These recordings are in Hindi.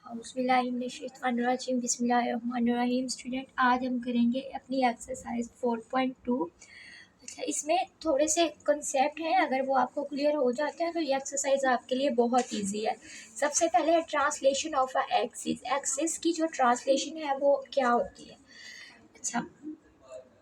औज़ुबिल्लाहिमिनश्शैतानिर्रजीम बिस्मिल्लाहिर्रहमानिर्रहीम। स्टूडेंट, आज हम करेंगे अपनी एक्सरसाइज 4.2। अच्छा, इसमें थोड़े से कंसेप्ट हैं, अगर वो आपको क्लियर हो जाते हैं तो ये एक्सरसाइज आपके लिए बहुत इजी है। सबसे पहले है translation of a axis. Axis की जो ट्रांसलेशन है वो क्या होती है। अच्छा,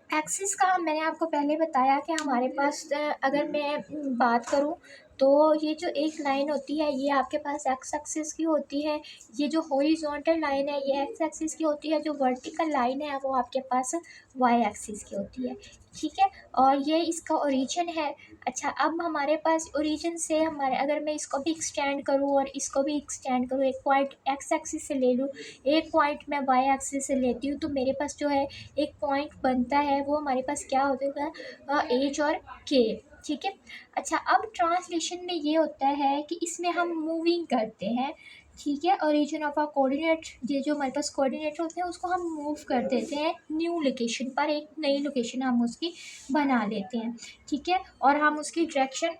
एक्सिस का मैंने आपको पहले बताया कि हमारे पास अगर मैं बात करूं तो ये जो एक लाइन होती है ये आपके पास एक्स एक्सिस की होती है। ये जो हॉरिजॉन्टल लाइन है ये एक्स एक्सिस की होती है। जो वर्टिकल लाइन है वो आपके पास वाई एक्सिस की होती है। ठीक है, और ये इसका ओरिजिन है। अच्छा, अब हमारे पास ओरिजिन से हमारे अगर मैं इसको भी एक्सटेंड करूँ और इसको भी एक्सटेंड करूँ, एक पॉइंट एक्स एक्सिस से ले लूँ, एक पॉइंट मैं वाई एक्सिस से लेती हूँ, तो मेरे पास जो है एक पॉइंट बनता है वो हमारे पास क्या होगा, एच और के। ठीक है। अच्छा, अब ट्रांसलेशन में ये होता है कि इसमें हम मूविंग करते हैं। ठीक है, ओरिजिन ऑफ आ कोऑर्डिनेट, ये जो हमारे पास कोऑर्डिनेट होते हैं उसको हम मूव कर देते हैं न्यू लोकेशन पर, एक नई लोकेशन हम उसकी बना लेते हैं। ठीक है, और हम उसकी डायरेक्शन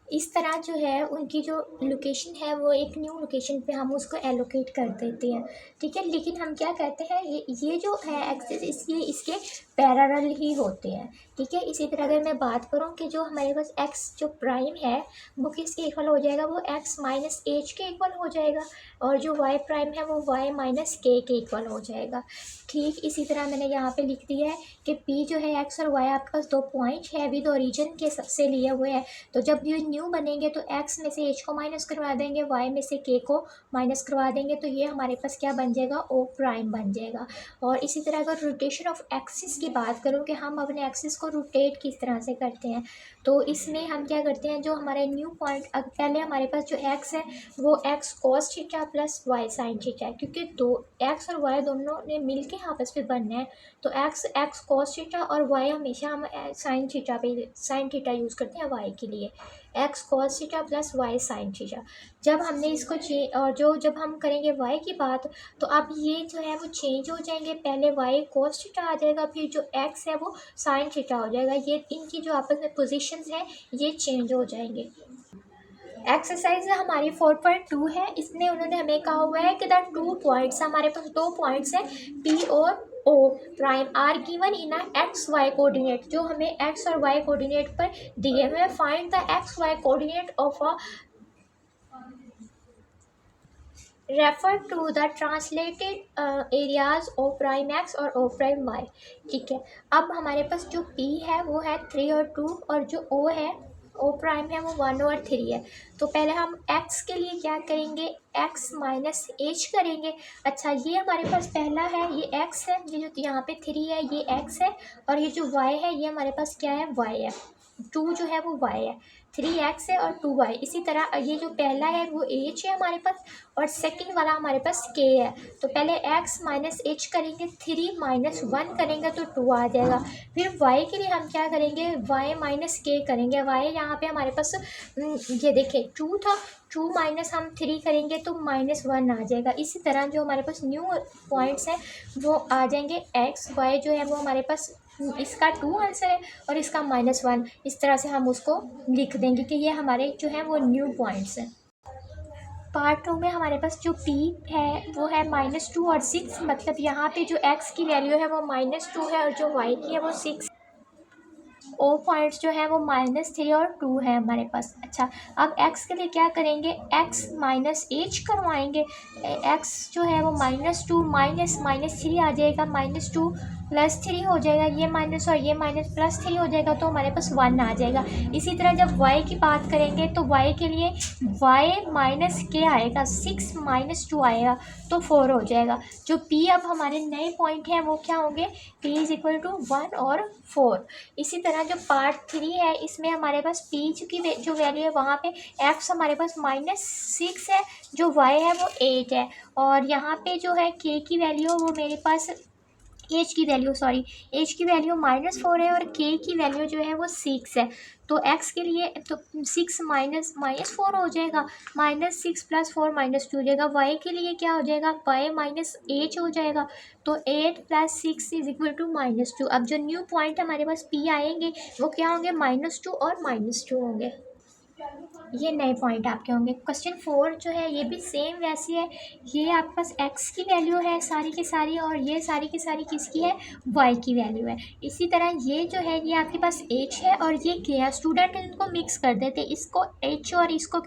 इस तरह जो है उनकी जो लोकेशन है वो एक न्यू लोकेशन पे हम उसको एलोकेट कर देते हैं। ठीक है, लेकिन हम क्या कहते हैं ये जो है एक्सिस इसके पैरेलल ही होते हैं। ठीक है, इसी तरह अगर मैं बात करूं कि जो हमारे पास एक्स जो प्राइम है वो किसके इक्वल हो जाएगा, वो एक्स माइनस एच के इक्वल हो जाएगा, और जो वाई प्राइम है वो वाई माइनस के इक्वल हो जाएगा। ठीक इसी तरह मैंने यहाँ पे लिख दिया है कि पी जो है एक्स और वाई आपके पास दो पॉइंट है विद ओरिजिन के सबसे लिए हुए हैं। तो जब ये न्यू बनेंगे तो एक्स में से एच को माइनस करवा देंगे, वाई में से के को माइनस करवा देंगे, तो ये हमारे पास क्या बन जाएगा, ओ प्राइम बन जाएगा। और इसी तरह अगर रोटेशन ऑफ एक्सिस की बात करूँ कि हम अपने एक्सिस को रोटेट किस तरह से करते हैं, तो इसमें हम क्या करते हैं, जो हमारे न्यू पॉइंट पहले हमारे पास जो एक्स है वो x cos theta plus y sine theta है, क्योंकि दो एक्स और वाई दोनों ने मिल के आपस में बनना है। तो एक्स कॉस थीटा और वाई हमेशा हम साइन थीटा यूज़ करते हैं वाई के लिए। X cos theta plus y sine theta. जब हमने इसको और जब हम करेंगे वाई की बात, तो अब ये जो है वो चेंज हो जाएंगे। पहले वाई कॉस थीटा आ जाएगा, फिर जो एक्स है वो साइन थीटा हो जाएगा। ये इनकी जो आपस में पोजीशंस हैं ये चेंज हो जाएंगे। एक्सरसाइज हमारी 4.2 है, इसमें उन्होंने हमें कहा हुआ है कि द टू पॉइंट्स, हमारे पास दो पॉइंट्स हैं पी और O prime are given in x y coordinate, जो हमें एक्स और वाई कोऑर्डिनेट पर दिए हुए हैं। Find the x y coordinate of a refer to the translated areas O prime x और ओ प्राइम वाई। ठीक है, अब हमारे पास जो P है वो है 3 और 2, और जो O है O प्राइम है वो 1 और 3 है। तो पहले हम x के लिए क्या करेंगे, x माइनस एच करेंगे। अच्छा, ये हमारे पास पहला है, ये x है, ये जो यहाँ पे 3 है ये x है, और ये जो y है ये हमारे पास क्या है, y है। 2 जो है वो y है, 3x है और 2y। इसी तरह ये जो पहला है वो h है हमारे पास, और सेकंड वाला हमारे पास k है। तो पहले x माइनस एच करेंगे, 3 माइनस 1 करेंगे तो 2 आ जाएगा। फिर y के लिए हम क्या करेंगे, y माइनस k करेंगे। y यहाँ पे हमारे पास ये देखिए 2 था, 2 माइनस हम 3 करेंगे तो -1 आ जाएगा। इसी तरह जो हमारे पास न्यू पॉइंट्स हैं वो आ जाएंगे। x y जो है वो हमारे पास इसका 2 आंसर है और इसका -1। इस तरह से हम उसको लिख देंगे कि ये हमारे जो है वो न्यू पॉइंट्स हैं। पार्ट 2 में हमारे पास जो P है वो है -2 और 6, मतलब यहाँ पे जो x की वैल्यू है वो -2 है और जो y की है वो 6। ओ पॉइंट्स जो है वो -3 और 2 है हमारे पास। अच्छा, अब x के लिए क्या करेंगे, x माइनस एच करवाएंगे। x जो है वो -2 माइनस -3 आ जाएगा, -2 प्लस 3 हो जाएगा, ये माइनस और ये माइनस प्लस 3 हो जाएगा, तो हमारे पास 1 आ जाएगा। इसी तरह जब y की बात करेंगे तो y के लिए y माइनस के आएगा, 6 माइनस 2 आएगा तो 4 हो जाएगा। जो p अब हमारे नए पॉइंट हैं वो क्या होंगे, p इज इक्वल टू 1 और 4। इसी तरह जो पार्ट 3 है इसमें हमारे पास p की जो वैल्यू है वहाँ पे x हमारे पास -6 है, जो y है वो 8 है, और यहाँ पे जो है k की वैल्यू वो मेरे पास एच की वैल्यू -4 है और k की वैल्यू जो है वो 6 है। तो x के लिए तो 6 -4 हो जाएगा, -6 प्लस 4 -2 हो जाएगा। y के लिए क्या हो जाएगा, y माइनस एच हो जाएगा, तो 8 प्लस 6 इज इक्वल टू -2। अब जो न्यू पॉइंट हमारे पास p आएंगे वो क्या होंगे, -2 और -2 होंगे। ये नए पॉइंट आपके होंगे। क्वेश्चन 4 जो है ये भी सेम वैसी है। ये आपके पास x की वैल्यू है सारी की सारी, और ये सारी की सारी किसकी है, y की वैल्यू है। इसी तरह ये जो है ये आपके पास h है और ये k है। स्टूडेंट इनको मिक्स कर देते, इसको h और इसको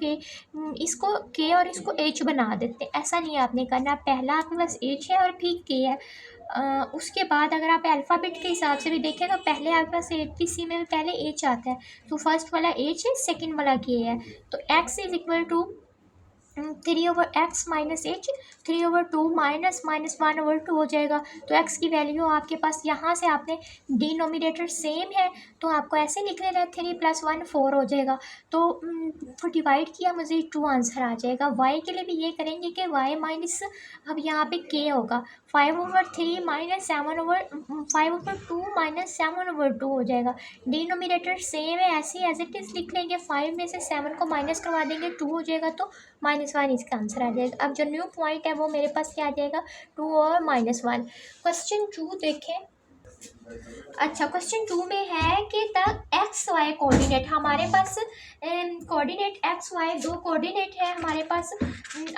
k और इसको h बना देते। ऐसा नहीं है आपने करना, पहला आपके पास h है और फिर k है। उसके बाद अगर आप अल्फ़ाबेट के हिसाब से भी देखें तो पहले आपके पास ABC में पहले एच आता है, तो फर्स्ट वाला एच है, सेकंड वाला के है। तो x is equal to 3/x minus h, 3/2 minus minus 1/2 हो जाएगा। तो x की वैल्यू आपके पास यहाँ से आपने डिनोमिनेटर सेम है तो आपको ऐसे लिख लेना है, 3 + 1 4 हो जाएगा। तो डिवाइड किया मुझे 2 आंसर आ जाएगा। y के लिए भी ये करेंगे कि y माइनस, अब यहाँ पे k होगा 5/3 माइनस 5/2 माइनस 7/2 हो जाएगा। डिनोमिनेटर सेम है, ऐसे एज इट इज़ लिख लेंगे। 5 में से 7 को माइनस करवा देंगे, 2 हो जाएगा, तो -1 इसका आंसर आ जाएगा। अब जो न्यू पॉइंट है वो मेरे पास क्या आ जाएगा, 2 और -1। क्वेश्चन 2 देखें। अच्छा, क्वेश्चन 2 में है कि द एक्स वाई कोऑर्डिनेट, हमारे पास कोऑर्डिनेट एक्स वाई दो कोऑर्डिनेट है हमारे पास,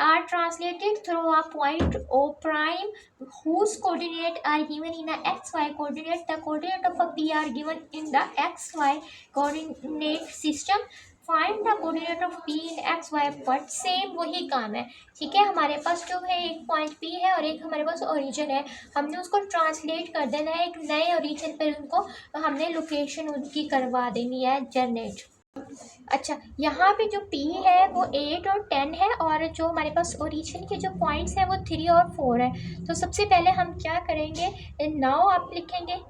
are translated through a point O prime whose coordinate are given in a xy coordinate. The coordinate of a p are given in the xy coordinate system. Find the coordinate of p in x y, but same वही काम है। ठीक है, हमारे पास जो है एक पॉइंट p है और एक हमारे पास ओरिजिन है, हमने उसको ट्रांसलेट कर देना है एक नए ओरिजिन पर, उनको हमने लोकेशन उनकी करवा देनी है जनरेट। अच्छा, यहाँ पे जो p है वो 8 और 10 है, और जो हमारे पास ओरिजिन के जो पॉइंट्स हैं वो 3 और 4 है। तो सबसे पहले हम क्या करेंगे, नाउ आप लिखेंगे।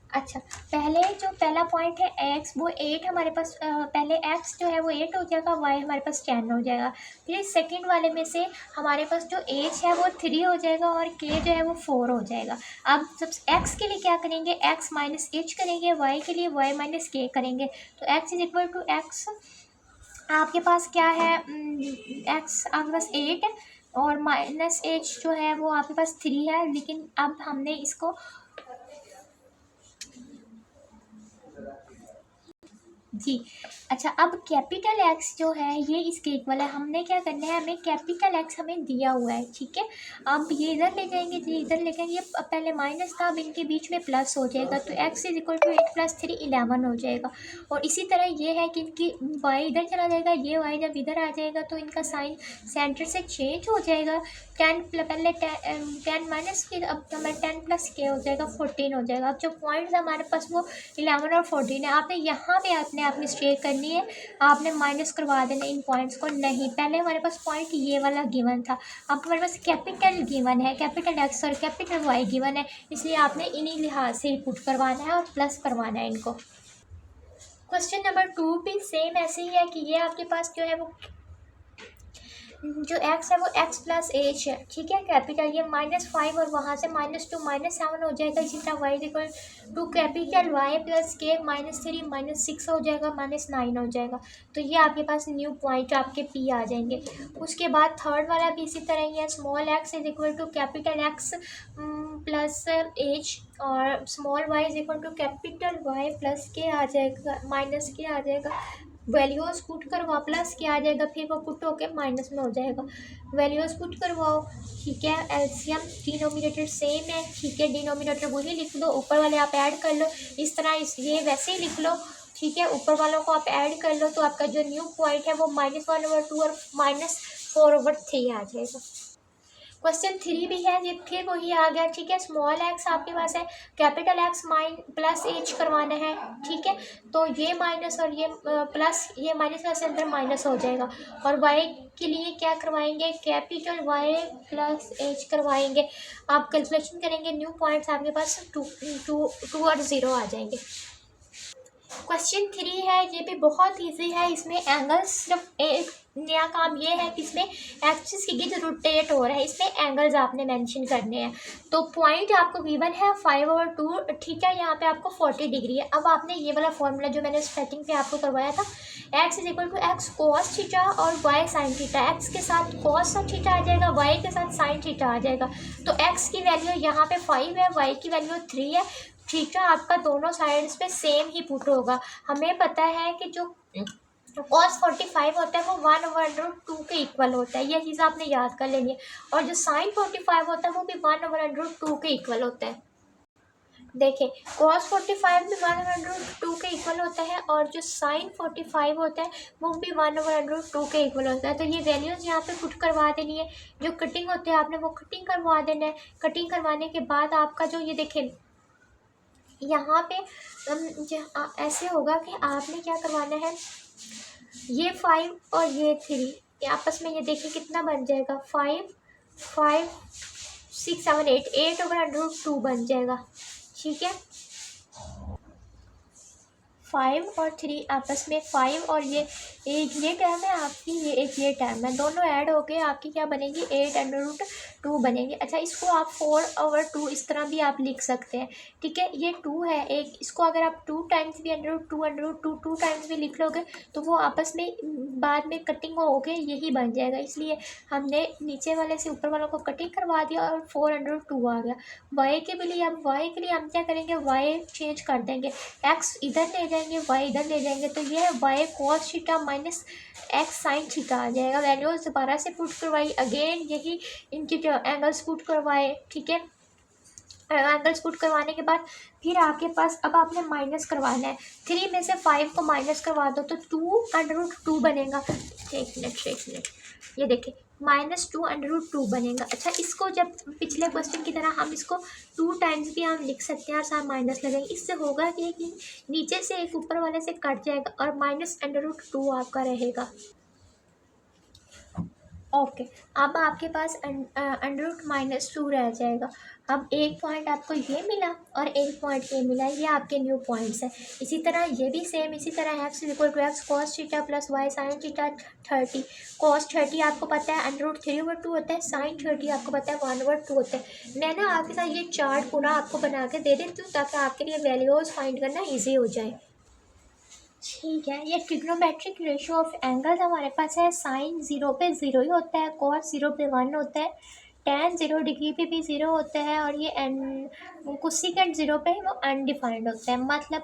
अच्छा, पहले जो पहला पॉइंट है x, वो 8 हमारे पास, पहले x जो है वो 8 हो जाएगा, y हमारे पास 10 हो जाएगा। फिर सेकंड वाले में से हमारे पास जो h है वो 3 हो जाएगा और k जो है वो 4 हो जाएगा। अब सब x के लिए क्या करेंगे, x माइनस h करेंगे, y के लिए y माइनस k करेंगे। तो x is equal to x, आपके पास क्या है, x आपके पास 8 है और माइनस h जो है वो आपके पास 3 है, लेकिन अब हमने इसको जी। अच्छा, अब कैपिटल एक्स जो है ये इसके इक्वल है, हमने क्या करना है, हमें कैपिटल एक्स हमें दिया हुआ है। ठीक है, अब ये इधर ले जाएंगे, जी इधर ले जाएंगे, पहले माइनस था, अब इनके बीच में प्लस हो जाएगा, तो x इज इक्वल टू 8 + 3 11 हो जाएगा। और इसी तरह ये है कि इनकी y इधर चला जाएगा, ये y जब इधर आ जाएगा तो इनका साइन सेंटर से चेंज हो जाएगा। 10 पहले 10 माइनस के, अब हमारे 10 + k हो जाएगा 14 हो जाएगा। अब जो पॉइंट्स हमारे पास वो 11 और 14 है, आपने यहाँ पे अपने आप मिस्टेक करनी है, आपने माइनस करवा देना इन पॉइंट्स को। नहीं, पहले हमारे पास पॉइंट ये वाला गिवन था, अब हमारे पास कैपिटल गिवन है, कैपिटल एक्स और कैपिटल वाई गिवन है, इसलिए आपने इन्हीं लिहाज से पुट करवाना है और प्लस करवाना है इनको। क्वेश्चन नंबर 2 भी सेम ऐसे ही है कि ये आपके पास जो है वो जो x है वो x + h है। ठीक है, कैपिटल ये -5 और वहाँ से -2 -7 हो जाएगा। इसी तरह y equal to capital y + k -3 -6 हो जाएगा, -9 हो जाएगा। तो ये आपके पास न्यू पॉइंट आपके p आ जाएंगे। उसके बाद थर्ड वाला भी इसी तरह ही है, small x is equal to capital x + h और small y is equal to capital y + k आ जाएगा, -k आ जाएगा। वैल्यूज पुट करवाओ, प्लस क्या आ जाएगा, फिर वो पुट होके माइनस में हो जाएगा। वैल्यूज पुट करवाओ। ठीक है, एलसीएम डिनोमिनेटर सेम है। ठीक है, डिनोमिनेटर वही लिख लो, ऊपर वाले आप ऐड कर लो, इस तरह ये वैसे ही लिख लो। ठीक है, ऊपर वालों को आप ऐड कर लो, तो आपका जो न्यू पॉइंट है वो -1/2 और -4/3 आ जाएगा। क्वेश्चन 3 भी है, ये फिर वही आ गया। ठीक है, स्मॉल x आपके पास है, कैपिटल x + h करवाना है। ठीक है, तो ये माइनस और ये प्लस, ये माइनस में से अंदर माइनस हो जाएगा। और y के लिए क्या करवाएंगे, कैपिटल y + h करवाएंगे। आप कैलकुलेशन करेंगे, न्यू पॉइंट्स आपके पास 2 और 0 आ जाएंगे। क्वेश्चन 3 है, ये भी बहुत इजी है। इसमें एंगल्स, सिर्फ एक नया काम ये है कि इसमें एक्सिस की गिर्द रोटेट हो रहा है, इसमें एंगल्स आपने मेंशन करने हैं। तो पॉइंट आपको गिवन है 5/2। ठीक है, यहाँ पे आपको 40 डिग्री है। अब आपने ये वाला फॉर्मूला जो मैंने स्टार्टिंग पे आपको करवाया था, x is equal to x cos theta और y sin थीटा, x के साथ cos थीटा आ जाएगा, y के साथ sin थीटा आ जाएगा। तो x की वैल्यू यहाँ पे 5 है, y की वैल्यू 3 है। थीटा आपका दोनों साइड्स पे सेम ही पुट होगा। हमें पता है कि जो कॉस 45 होता है वो 1/√2 के इक्वल होता है, यह चीज़ आपने याद कर लेनी है। और जो साइन 45 होता है वो भी 1/√2 के इक्वल होता है। देखें, कॉस 45 भी 1/√2 के इक्वल होता है और जो साइन 45 होता है वो भी 1/√2 के इक्वल होता है। तो ये वैल्यूज़ यहाँ पे पुट करवा देनी है। जो कटिंग होते हैं आपने वो कटिंग करवा देना है। कटिंग करवाने के बाद आपका जो ये देखें यहाँ पे ऐसे होगा कि आपने क्या करवाना है, ये 5 और ये 3 ये आपस में ये देखिए कितना बन जाएगा, 5 5 6 7 8/√2 बन जाएगा। ठीक है, 5 और 3 आपस में 5 और एक ये टर्म है आपकी, ये टर्म है, दोनों ऐड होके आपकी क्या बनेगी, 8/√2 बनेगी। अच्छा, इसको आप 4/2 इस तरह भी आप लिख सकते हैं। ठीक है, ये 2 है एक, इसको अगर आप 2 टाइम्स भी √2 2 टाइम्स भी लिख लोगे तो वो आपस में बाद में कटिंग होके यही बन जाएगा। इसलिए हमने नीचे वाले से ऊपर वालों को कटिंग करवा दिया और 4/2 आ गया। वाई के लिए हम क्या करेंगे, वाई चेंज कर देंगे, एक्स इधर ले जाएंगे, वाई इधर ले जाएंगे, तो ये y cos theta minus x sine theta आ जाएगा। वैल्यूज दोबारा से पुट करवाई, अगेन यही इनके जो एंगल्स पुट करवाए। ठीक है, एंगल्स पुट करवाने के बाद फिर आपके पास अब आपने माइनस करवाना है। 3 में से 5 को माइनस करवा दो तो 2/2 बनेगा। एक मिनट, ये देखिए -2/2 बनेगा। अच्छा, इसको जब पिछले क्वेश्चन की तरह हम इसको 2 टाइम्स भी हम लिख सकते हैं और साथ माइनस लगेंगे। इससे होगा कि नीचे से एक ऊपर वाले से कट जाएगा और -√2 आपका रहेगा। ओके, अब आपके पास √-2 रह जाएगा। अब एक पॉइंट आपको ये मिला और एक पॉइंट ये मिला, ये आपके न्यू पॉइंट्स हैं। इसी तरह ये भी सेम इसी तरह x cos theta plus y sin theta 30। cos 30 आपको पता है √3/2 होता है, sin 30 आपको पता है 1/2 होता है। मैं ना आपके साथ ये चार्ट पूरा आपको बना के दे देती हूँ ताकि आपके लिए वैल्यूज फाइंड करना ईजी हो जाए। ठीक है, ये ट्रिग्नोमेट्रिक रेशियो ऑफ एंगल्स हमारे पास है। साइन 0 पे 0 ही होता है, कॉस 0 पे 1 होता है, tan 0 डिग्री पे भी 0 होता है और ये कोसेकेंट 0 पे वो अनडिफाइंड होता है। मतलब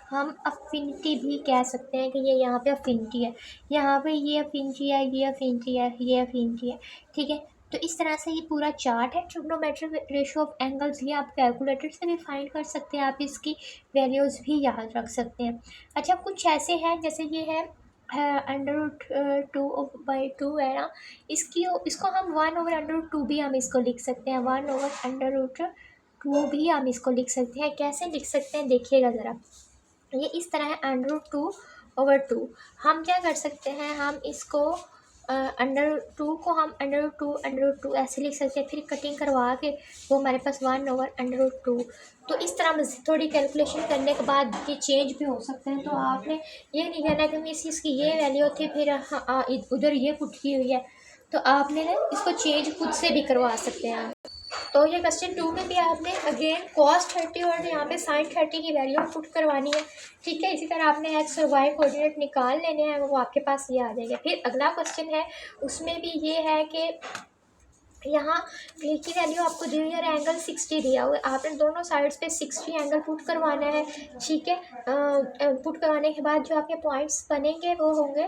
हम अफिनिटी भी कह सकते हैं कि ये यहाँ पे अफिनिटी है, यहाँ पे ये अफिनिटी है, ये अफिनिटी है, ये अफिनिटी है। ठीक है, तो इस तरह से ये पूरा चार्ट है ट्रिग्नोमेट्रिक रेशियो ऑफ एंगल्स। ये आप कैलकुलेटर से भी फाइंड कर सकते हैं, आप इसकी वैल्यूज़ भी याद रख सकते हैं। अच्छा, कुछ ऐसे हैं जैसे ये है √2/2 है ना, इसको हम 1/√2 भी हम इसको लिख सकते हैं, 1/√2 भी हम इसको लिख सकते हैं। कैसे लिख सकते हैं देखिएगा ज़रा, ये इस तरह है √2/2। हम क्या कर सकते हैं, हम इसको √2 को हम √2 ऐसे लिख सकते हैं, फिर कटिंग करवा के वो हमारे पास 1/√2। तो इस तरह थोड़ी कैलकुलेशन करने के बाद ये चेंज भी हो सकते हैं। तो आपने ये नहीं कहना कि मिस इसकी ये वैल्यू थी फिर उधर ये पुट की हुई है, तो आपने ना इसको चेंज खुद से भी करवा सकते हैं। तो ये क्वेश्चन 2 में भी आपने अगेन cos 30 और यहाँ पे sin 30 की वैल्यू पुट करवानी है। ठीक है, इसी तरह आपने x और y कोऑर्डिनेट निकाल लेने हैं, वो आपके पास ये आ जाएगा। फिर अगला क्वेश्चन है, उसमें भी ये है कि यहाँ v की वैल्यू आपको दी हुई है और एंगल 60 दिया हुआ है, आपने दोनों साइड्स पे 60 एंगल पुट करवाना है। ठीक है, पुट करवाने के बाद जो आपके पॉइंट्स बनेंगे वो होंगे